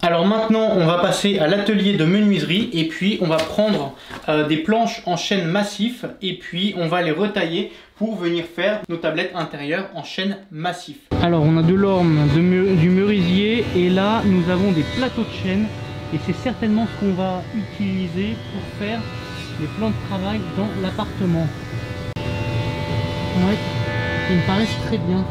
Alors maintenant, on va passer à l'atelier de menuiserie et puis on va prendre des planches en chêne massif et puis on va les retailler pour venir faire nos tablettes intérieures en chêne massif. Alors on a de l'orme, du merisier et là nous avons des plateaux de chêne et c'est certainement ce qu'on va utiliser pour faire les plans de travail dans l'appartement. Ouais, ils me paraissent très bien.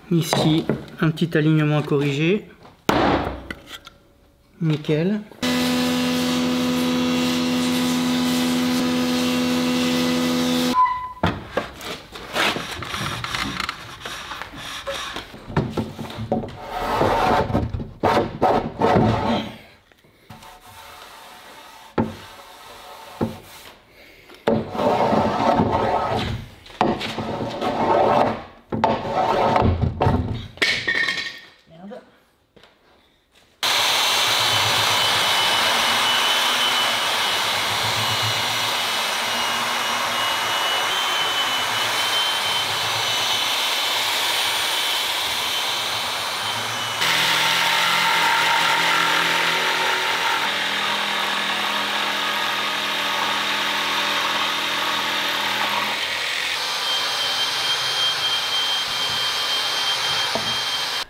Ici, un petit alignement à corriger. Nickel.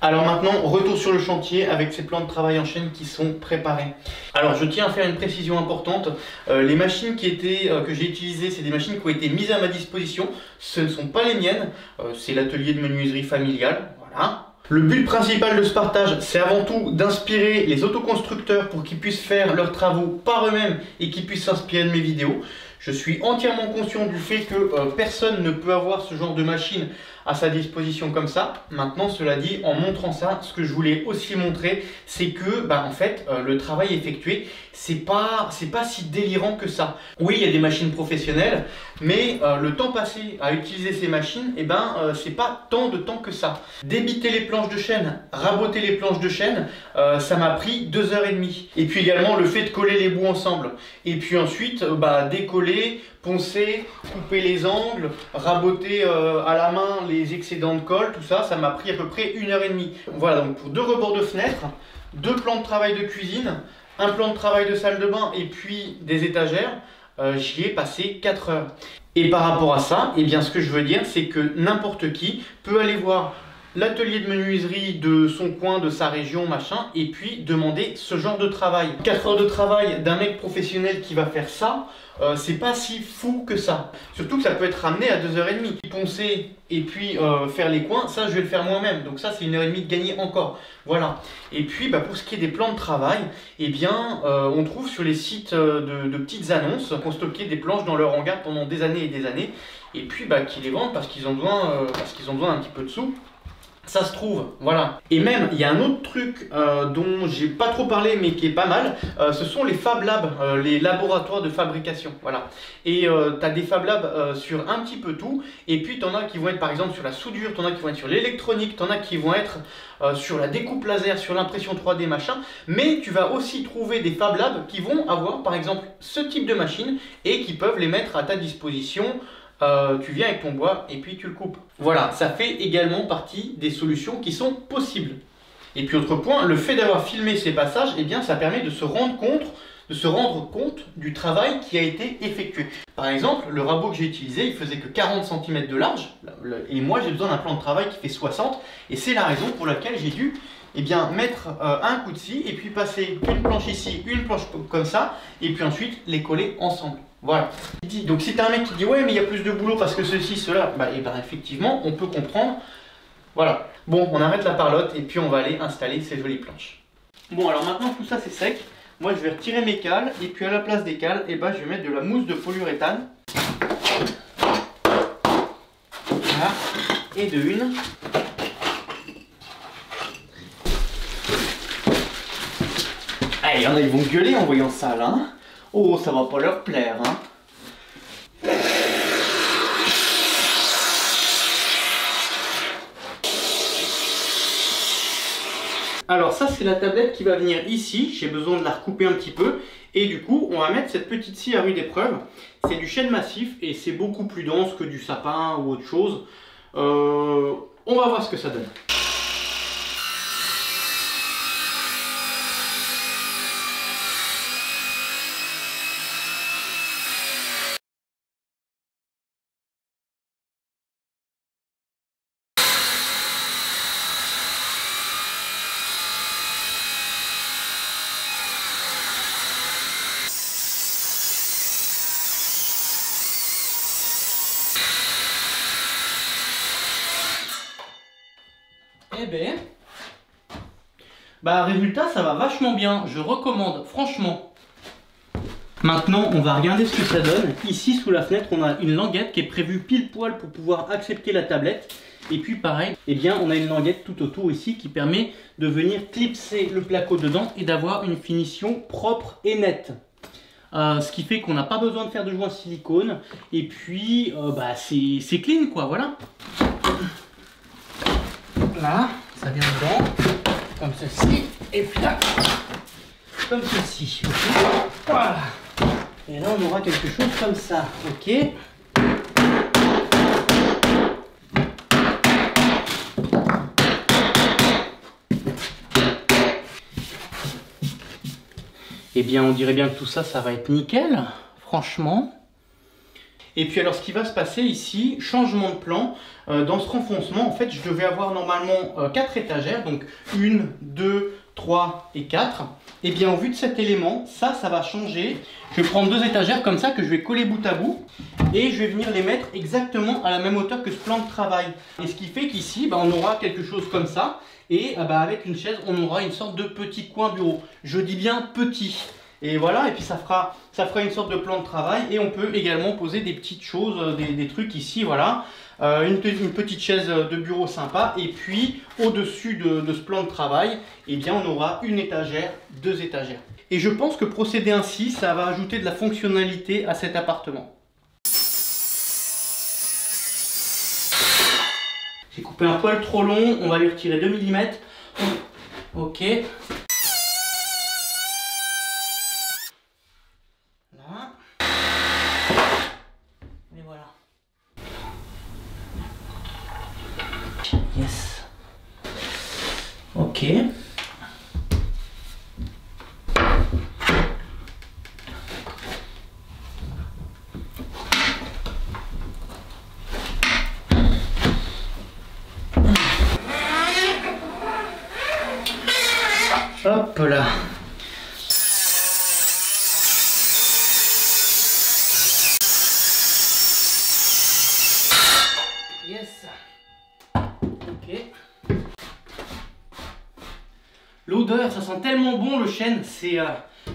Alors maintenant, retour sur le chantier avec ces plans de travail en chaîne qui sont préparés. Alors je tiens à faire une précision importante. Les machines que j'ai utilisées, c'est des machines qui ont été mises à ma disposition. Ce ne sont pas les miennes. C'est l'atelier de menuiserie familiale. Voilà. Le but principal de ce partage, c'est avant tout d'inspirer les autoconstructeurs pour qu'ils puissent faire leurs travaux par eux-mêmes et qu'ils puissent s'inspirer de mes vidéos. Je suis entièrement conscient du fait que personne ne peut avoir ce genre de machine à sa disposition comme ça. Maintenant, cela dit, en montrant ça, ce que je voulais aussi montrer, c'est que en fait, le travail effectué, c'est pas si délirant que ça. Oui, il y a des machines professionnelles, mais le temps passé à utiliser ces machines, c'est pas tant de temps que ça. Débiter les planches de chêne, raboter les planches de chêne, ça m'a pris 2h30. Et puis également le fait de coller les bouts ensemble. Et puis ensuite, décoller, poncer, couper les angles, raboter à la main les excédents de colle, tout ça, ça m'a pris à peu près 1h30. Voilà, donc pour 2 rebords de fenêtre, 2 plans de travail de cuisine, un plan de travail de salle de bain et puis des étagères, j'y ai passé 4 heures. Et par rapport à ça, ce que je veux dire, c'est que n'importe qui peut aller voir l'atelier de menuiserie de son coin, de sa région, machin, et puis demander ce genre de travail. 4 heures de travail d'un mec professionnel qui va faire ça, c'est pas si fou que ça. Surtout que ça peut être ramené à 2h30. Poncer et puis faire les coins, ça je vais le faire moi-même. Donc ça c'est 1h30 de gagner encore. Voilà. Et puis pour ce qui est des plans de travail, on trouve sur les sites de petites annonces qui ont stocké des planches dans leur hangar pendant des années et des années. Et puis qui les vendent parce qu'ils ont besoin d'un petit peu de sous. Ça se trouve, voilà. Et même, il y a un autre truc dont j'ai pas trop parlé, mais qui est pas mal, ce sont les Fab Labs, les laboratoires de fabrication, voilà. Et tu as des Fab Labs sur un petit peu tout, et puis tu en as qui vont être par exemple sur la soudure, tu en as qui vont être sur l'électronique, tu en as qui vont être sur la découpe laser, sur l'impression 3D, machin, mais tu vas aussi trouver des Fab Labs qui vont avoir par exemple ce type de machine, et qui peuvent les mettre à ta disposition. Tu viens avec ton bois et puis tu le coupes. Voilà, ça fait également partie des solutions qui sont possibles. Et puis autre point, le fait d'avoir filmé ces passages, ça permet de se rendre compte du travail qui a été effectué. Par exemple, le rabot que j'ai utilisé, il faisait que 40 cm de large, et moi j'ai besoin d'un plan de travail qui fait 60, et c'est la raison pour laquelle j'ai dû mettre un coup de scie, et puis passer une planche ici, une planche comme ça, et puis ensuite les coller ensemble. Voilà. Donc si tu as un mec qui dit ouais mais il y a plus de boulot parce que ceci, cela, effectivement on peut comprendre. Voilà. Bon, on arrête la parlotte et puis on va aller installer ces jolies planches. Bon, alors maintenant tout ça c'est sec. Moi je vais retirer mes cales et puis à la place des cales, je vais mettre de la mousse de polyuréthane. Voilà. Et de une. Ah, il y en a, ils vont gueuler en voyant ça là. Hein. Oh, ça va pas leur plaire, hein. Alors ça c'est la tablette qui va venir ici, j'ai besoin de la recouper un petit peu. Et du coup on va mettre cette petite scie à rude épreuve. C'est du chêne massif et c'est beaucoup plus dense que du sapin ou autre chose. On va voir ce que ça donne. Résultat, ça va vachement bien. Je recommande, franchement. Maintenant, on va regarder ce que ça donne. Ici, sous la fenêtre, on a une languette qui est prévue pile poil pour pouvoir accepter la tablette. Et puis, pareil, on a une languette tout autour ici qui permet de venir clipser le placo dedans et d'avoir une finition propre et nette. Ce qui fait qu'on n'a pas besoin de faire de joints silicone. Et puis, c'est clean, quoi, voilà. Là, ça vient dedans, comme ceci, et puis là, comme ceci, ok. Voilà. Et là, on aura quelque chose comme ça, ok. On dirait bien que tout ça, ça va être nickel, franchement. Et puis alors ce qui va se passer ici, changement de plan, dans ce renfoncement, en fait je devais avoir normalement 4 étagères, donc 1, 2, 3 et 4. Et bien en vue de cet élément, ça va changer. Je vais prendre 2 étagères comme ça que je vais coller bout à bout et je vais venir les mettre exactement à la même hauteur que ce plan de travail. Et ce qui fait qu'ici, on aura quelque chose comme ça et avec une chaise, on aura une sorte de petit coin bureau. Je dis bien petit. Et voilà, et puis ça fera une sorte de plan de travail et on peut également poser des petites choses, des trucs ici, voilà. Une petite chaise de bureau sympa et puis au-dessus de ce plan de travail, eh bien, on aura une étagère, 2 étagères. Et je pense que procéder ainsi, ça va ajouter de la fonctionnalité à cet appartement. J'ai coupé un poil trop long, on va lui retirer 2 mm. Ok. Là. Et voilà. Yes. Ok. Hop là. Yes. Ok. L'odeur, ça sent tellement bon le chêne,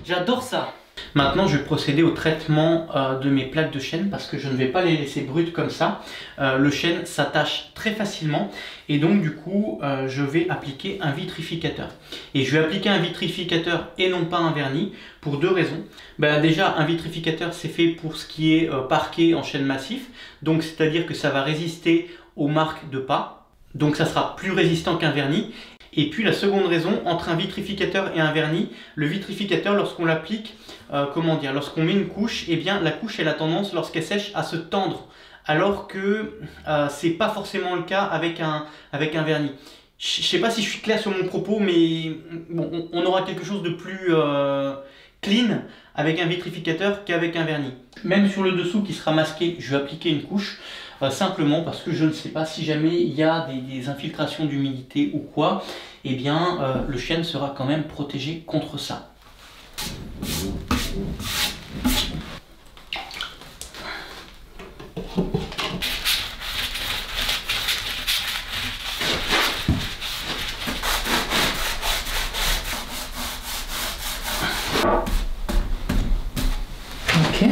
j'adore ça. Maintenant, je vais procéder au traitement de mes plaques de chêne parce que je ne vais pas les laisser brutes comme ça. Le chêne s'attache très facilement et donc du coup, je vais appliquer un vitrificateur. Et je vais appliquer un vitrificateur et non pas un vernis pour 2 raisons. Déjà, un vitrificateur, c'est fait pour ce qui est parquet en chêne massif. Donc, c'est-à-dire que ça va résister aux marques de pas. Donc, ça sera plus résistant qu'un vernis. Et puis la seconde raison, entre un vitrificateur et un vernis, le vitrificateur, lorsqu'on l'applique, lorsqu'on met une couche, eh bien la couche elle a tendance, lorsqu'elle sèche, à se tendre, alors que c'est pas forcément le cas avec un vernis. Je sais pas si je suis clair sur mon propos, mais bon, on aura quelque chose de plus clean avec un vitrificateur qu'avec un vernis. Même sur le dessous qui sera masqué, je vais appliquer une couche. Simplement parce que je ne sais pas si jamais il y a des infiltrations d'humidité ou quoi, eh bien le chêne sera quand même protégé contre ça. Ok.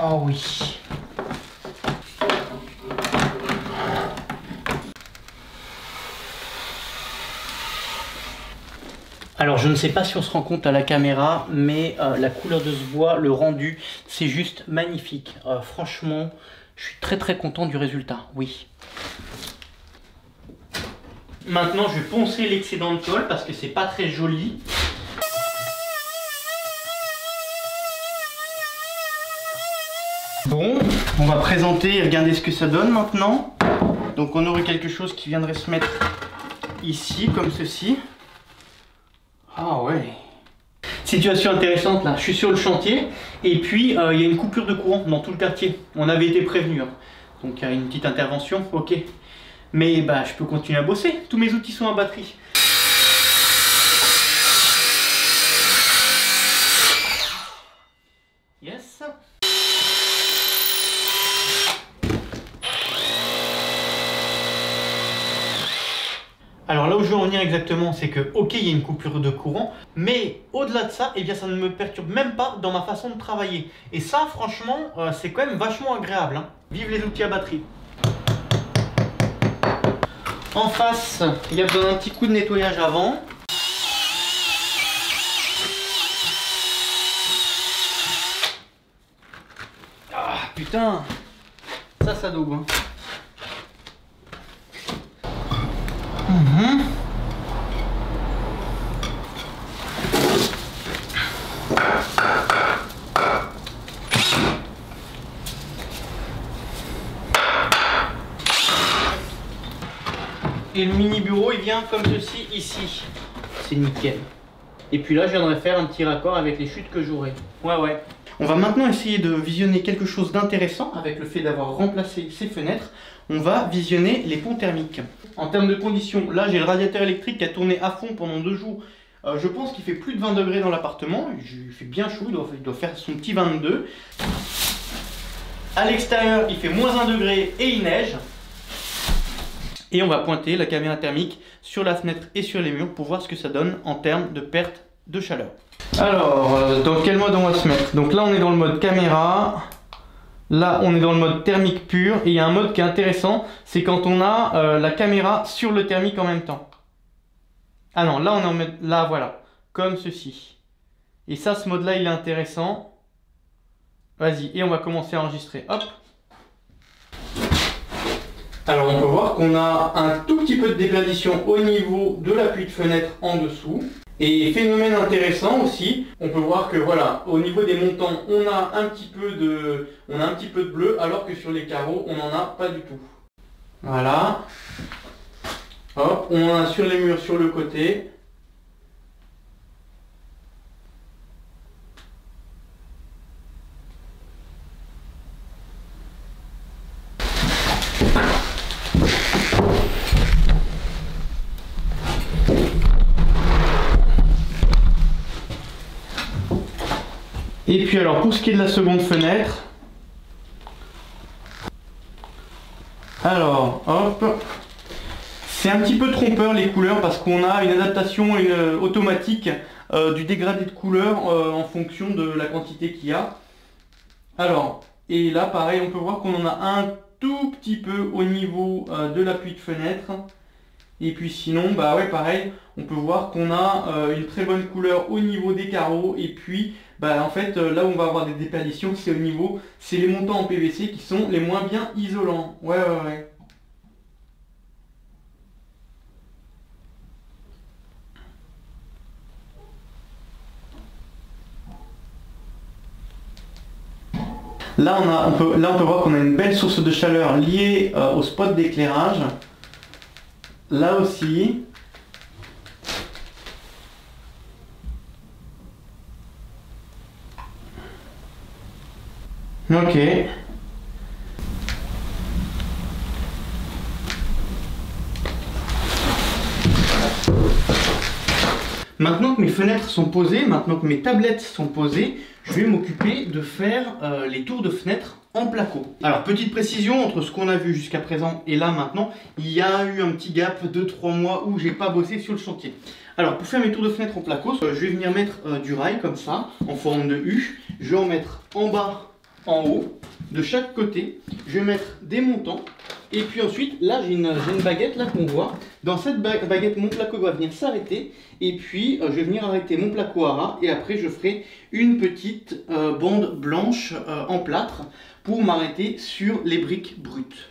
Oh oui. Alors je ne sais pas si on se rend compte à la caméra, mais la couleur de ce bois, le rendu, c'est juste magnifique. Franchement, je suis très content du résultat, oui. Maintenant je vais poncer l'excédent de tôle parce que c'est pas très joli. Bon, on va présenter et regarder ce que ça donne maintenant. Donc on aurait quelque chose qui viendrait se mettre ici, comme ceci. Ah ouais. Situation intéressante là, je suis sur le chantier et puis il y a une coupure de courant dans tout le quartier. On avait été prévenu, hein. Donc il y a une petite intervention, ok. Mais je peux continuer à bosser, tous mes outils sont à batterie. Yes. Alors là où je veux en venir exactement, c'est que ok, il y a une coupure de courant, mais au-delà de ça, eh bien, ça ne me perturbe même pas dans ma façon de travailler. Et ça, franchement, c'est quand même vachement agréable, hein. Vive les outils à batterie. En face, il y a besoin d'un petit coup de nettoyage avant. Ah putain, ça daube, hein. Et le mini bureau il vient comme ceci ici. C'est nickel. Et puis là je viendrai faire un petit raccord avec les chutes que j'aurai. Ouais. On va maintenant essayer de visionner quelque chose d'intéressant avec le fait d'avoir remplacé ces fenêtres. On va visionner les ponts thermiques. En termes de conditions, là j'ai le radiateur électrique qui a tourné à fond pendant 2 jours. Je pense qu'il fait plus de 20 degrés dans l'appartement. Il fait bien chaud, il doit faire son petit 22. À l'extérieur il fait moins 1 degré et il neige. Et on va pointer la caméra thermique sur la fenêtre et sur les murs pour voir ce que ça donne en termes de perte de chaleur. Alors, dans quel mode on va se mettre? Donc là on est dans le mode caméra, là on est dans le mode thermique pur, et il y a un mode qui est intéressant, c'est quand on a la caméra sur le thermique en même temps. Ah non, là on est en mode, là voilà, comme ceci. Et ça, ce mode là il est intéressant. Vas-y, et on va commencer à enregistrer, hop. Alors on peut voir qu'on a un tout petit peu de déperdition au niveau de l'appui de fenêtre en dessous. Et phénomène intéressant aussi, on peut voir que voilà, au niveau des montants, on a un petit peu de bleu, alors que sur les carreaux, on n'en a pas du tout. Voilà. Hop, on en a sur les murs, sur le côté. Et puis alors pour ce qui est de la seconde fenêtre, alors hop, c'est un petit peu trompeur les couleurs parce qu'on a une adaptation automatique du dégradé de couleur en fonction de la quantité qu'il y a. Alors, et là pareil on peut voir qu'on en a un tout petit peu au niveau de l'appui de fenêtre. Et puis sinon, bah ouais pareil, on peut voir qu'on a une très bonne couleur au niveau des carreaux. Et puis bah en fait là où on va avoir des déperditions, c'est au niveau, c'est les montants en PVC qui sont les moins bien isolants. Ouais. Là on peut voir qu'on a une belle source de chaleur liée au spot d'éclairage. Là aussi. Ok. Maintenant que mes fenêtres sont posées, maintenant que mes tablettes sont posées, je vais m'occuper de faire les tours de fenêtres en placo. Alors petite précision, entre ce qu'on a vu jusqu'à présent et là maintenant, il y a eu un petit gap de 3 mois où j'ai pas bossé sur le chantier. Alors pour faire mes tours de fenêtres en placo, je vais venir mettre du rail comme ça, en forme de U. Je vais en mettre en bas, en haut, de chaque côté. Je vais mettre des montants. Et puis ensuite, là j'ai une baguette là qu'on voit. Dans cette baguette, mon placo va venir s'arrêter. Et puis je vais venir arrêter mon placo à ras. Et après je ferai une petite bande blanche en plâtre pour m'arrêter sur les briques brutes.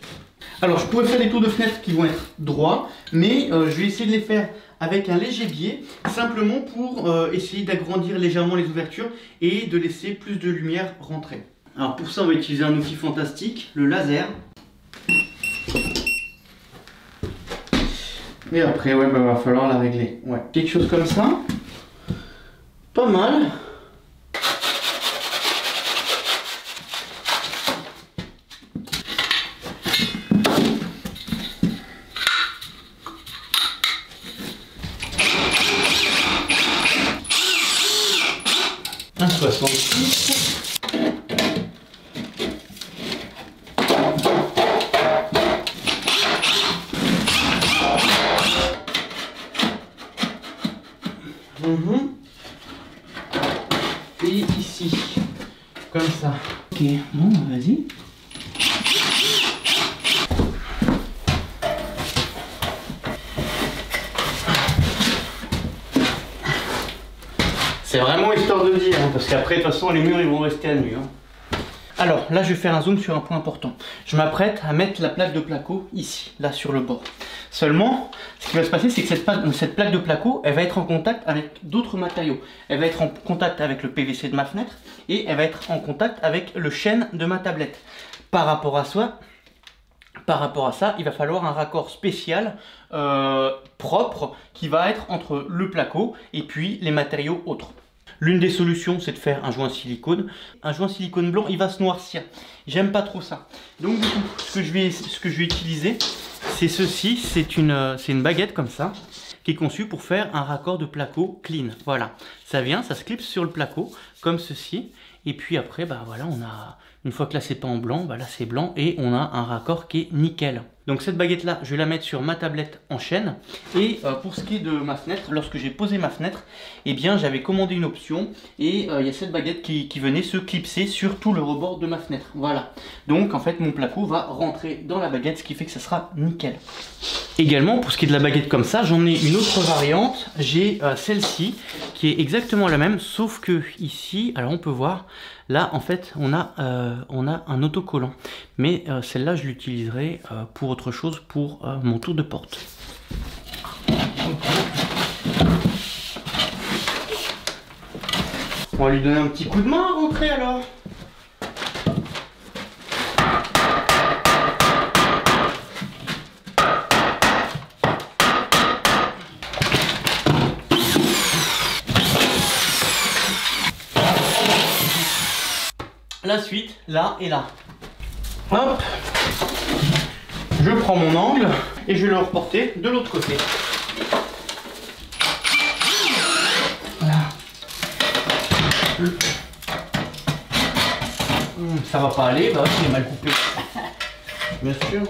Alors je pourrais faire des tours de fenêtre qui vont être droits, mais je vais essayer de les faire avec un léger biais, simplement pour essayer d'agrandir légèrement les ouvertures et de laisser plus de lumière rentrer. Alors pour ça on va utiliser un outil fantastique, le laser. Et après ouais, bah, va falloir la régler. Ouais. Quelque chose comme ça, pas mal. Un 66. Et ici, comme ça. Ok, bon, vas-y. C'est vraiment histoire de dire, hein, parce qu'après, de toute façon, les murs ils vont rester à nu. Hein. Alors là, je vais faire un zoom sur un point important. je m'apprête à mettre la plaque de placo ici, là sur le bord. Seulement, ce qui va se passer, c'est que cette plaque de placo, elle va être en contact avec d'autres matériaux. Elle va être en contact avec le PVC de ma fenêtre et elle va être en contact avec le chêne de ma tablette. Par rapport à ça, il va falloir un raccord spécial, propre, qui va être entre le placo et puis les matériaux autres. L'une des solutions, c'est de faire un joint silicone. Un joint silicone blanc, il va se noircir. J'aime pas trop ça. Donc du coup, ce que je vais utiliser, c'est ceci. C'est une baguette comme ça, qui est conçue pour faire un raccord de placo clean. Voilà, ça vient, ça se clipse sur le placo, comme ceci. Et puis après, bah voilà, on a, une fois que là c'est pas en blanc, bah là c'est blanc et on a un raccord qui est nickel. Donc cette baguette là, je vais la mettre sur ma tablette en chêne. Et pour ce qui est de ma fenêtre, lorsque j'ai posé ma fenêtre, eh bien j'avais commandé une option et il y a cette baguette qui venait se clipser sur tout le rebord de ma fenêtre. Voilà. Donc en fait mon placo va rentrer dans la baguette, ce qui fait que ça sera nickel. Également pour ce qui est de la baguette comme ça, j'en ai une autre variante. J'ai celle-ci qui est exactement la même, sauf que ici, alors on peut voir, là en fait on a un autocollant. Mais celle-là je l'utiliserai pour autre chose, pour mon tour de porte. On va lui donner un petit coup de main à rentrer alors. La suite, là et là. Hop, je prends mon angle et je vais le reporter de l'autre côté. Voilà. Ça va pas aller, bah il est mal coupé. Bien sûr.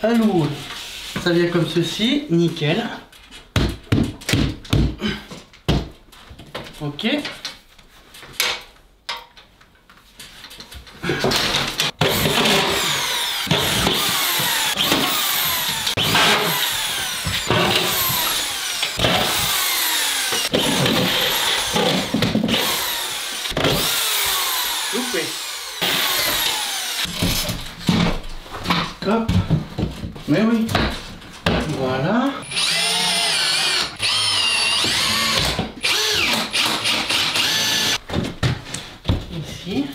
Alors, ça vient comme ceci, nickel. Ok. Loupé. Hop. Mais oui. Voilà. Ici.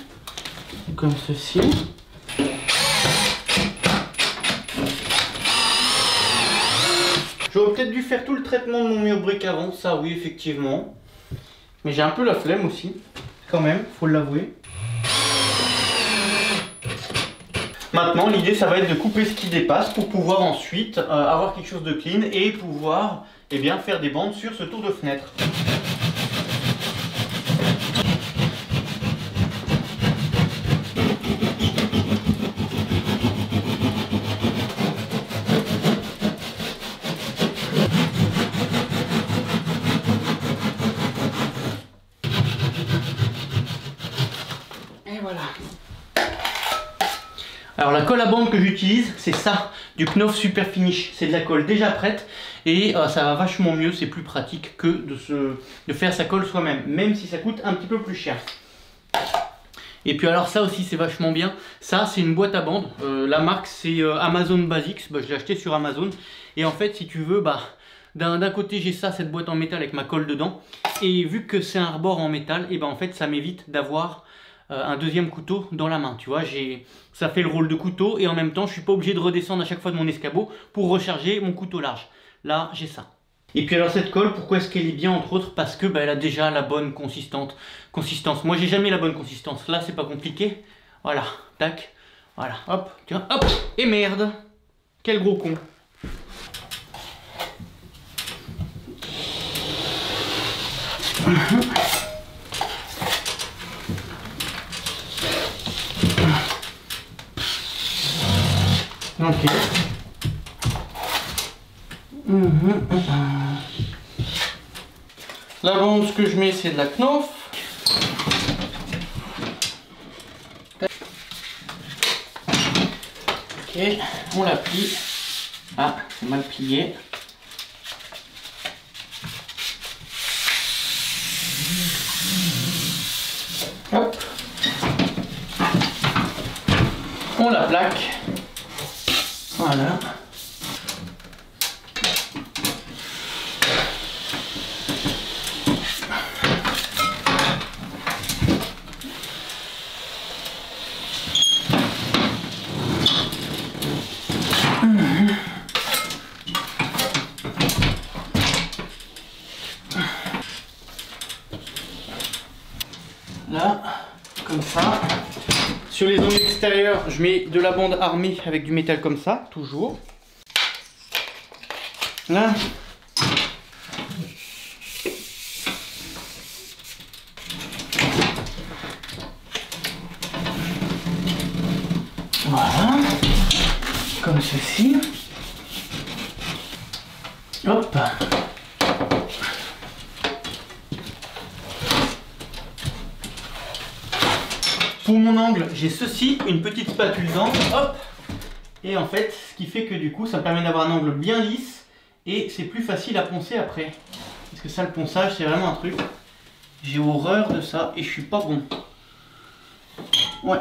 Comme ceci. J'aurais peut-être dû faire tout le traitement de mon mur brique avant, ça oui effectivement. Mais j'ai un peu la flemme aussi, quand même, faut l'avouer. Maintenant, l'idée, ça va être de couper ce qui dépasse pour pouvoir ensuite avoir quelque chose de clean et pouvoir faire des bandes sur ce tour de fenêtre. Et voilà. Alors la colle à bande que j'utilise, c'est ça, du Knauf Super Finish. C'est de la colle déjà prête et ça va vachement mieux, c'est plus pratique que de faire sa colle soi-même, même si ça coûte un petit peu plus cher. Et puis alors ça aussi c'est vachement bien, ça c'est une boîte à bande, la marque c'est Amazon Basics, je l'ai acheté sur Amazon. Et en fait si tu veux, d'un côté j'ai ça, cette boîte en métal avec ma colle dedans. Et vu que c'est un rebord en métal, et en fait ça m'évite d'avoir un deuxième couteau dans la main, tu vois, ça fait le rôle de couteau et en même temps je suis pas obligé de redescendre à chaque fois de mon escabeau pour recharger mon couteau large. Là j'ai ça. Et puis alors cette colle, pourquoi est-ce qu'elle est bien, entre autres parce que elle a déjà la bonne consistance. Moi j'ai jamais la bonne consistance, là c'est pas compliqué. Voilà, tac, voilà, hop, tiens, hop, et merde, quel gros con. Ok. La bande, ce que je mets, c'est de la Knauf. Ok, on la plie. Ah, c'est mal plié. Hop. On la plaque. Voilà. Là, comme ça. Sur les ongles extérieurs, je mets de la bande armée avec du métal comme ça, toujours. Là. Voilà. Comme ceci. Hop. Pour mon angle, j'ai ceci, une petite spatule d'angle, hop. Et en fait, ce qui fait que du coup, ça me permet d'avoir un angle bien lisse et c'est plus facile à poncer après. Parce que ça, le ponçage, c'est vraiment un truc. J'ai horreur de ça et je suis pas bon. Ouais.